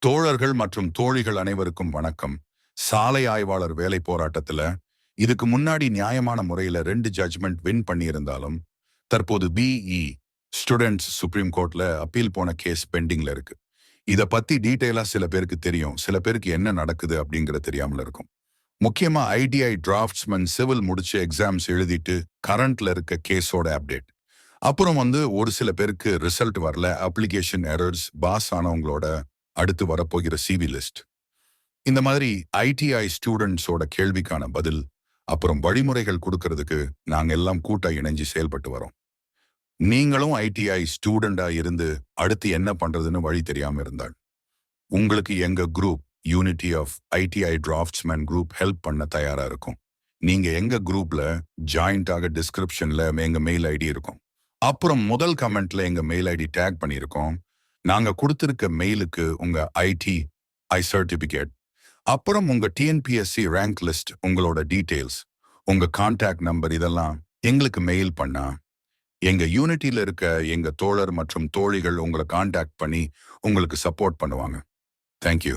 தோழர்கள் மற்றும் தோழிகள் அனைவருக்கும் வணக்கம். சாலை ஆய்வாளர் வேலை போராட்டத்துல இதுக்கு முன்னாடி நியாயமான முறையில 2 ஜட்ஜ்மெண்ட் வின் பண்ணியிருந்தாலும் தற்போது பிஇ ஸ்டூடெண்ட்ஸ் சுப்ரீம் கோர்ட்ல அப்பீல் போன கேஸ் பெண்டிங்ல இருக்கு. இத பத்தி டீட்டெயிலா சில பேருக்கு தெரியும், சில பேருக்கு என்ன நடக்குது அப்படிங்கிறது தெரியாமல் இருக்கும். முக்கியமா ஐடிஐ டிராஃப்ட்ஸ்மேன் சிவில் முடிச்சு எக்ஸாம்ஸ் எழுதிட்டு கரண்ட்ல இருக்க கேஸோட அப்டேட். அப்புறம் ஒரு சில பேருக்கு ரிசல்ட் வரல, அப்ளிகேஷன் எரர்ஸ், பாஸ் ஆனவங்களோட அடுத்து வரப்போகிற சிவி லிஸ்ட். இந்த மாதிரி ஐடிஐ ஸ்டூடெண்ட்ஸோட கேள்விக்கான பதில், அப்புறம் வழிமுறைகள் கொடுக்கறதுக்கு நாங்க எல்லாம் கூட்டா இணைஞ்சு செயல்பட்டு வரோம். நீங்களும் ஐடிஐ ஸ்டூடெண்டா இருந்து அடுத்து என்ன பண்றதுன்னு வழி தெரியாம இருந்தால் உங்களுக்கு எங்க group unity of ITI draftsman group help பண்ண தயாரா இருக்கும். நீங்க எங்க குரூப்ல ஜாயிண்டாக டிஸ்கிரிப்ஷன்ல எங்க மெயில் ஐடி இருக்கும். அப்புறம் முதல் கமெண்ட்ல எங்க மெயில் ஐடி டேக் பண்ணியிருக்கோம். நாங்க கொடுத்திருக்க மெயிலுக்கு உங்க ஐ சர்டிபிகேட், அப்புறம் உங்க டிஎன்பிஎஸ்சி ரேங்க் லிஸ்ட், உங்களோட டீட்டெயில்ஸ், உங்க கான்டாக்ட் நம்பர் இதெல்லாம் எங்களுக்கு மெயில் பண்ணா எங்க யூனிட்டியில இருக்க எங்க தோழர் மற்றும் தோழிகள் உங்களை கான்டாக்ட் பண்ணி உங்களுக்கு சப்போர்ட் பண்ணுவாங்க. தேங்க்யூ.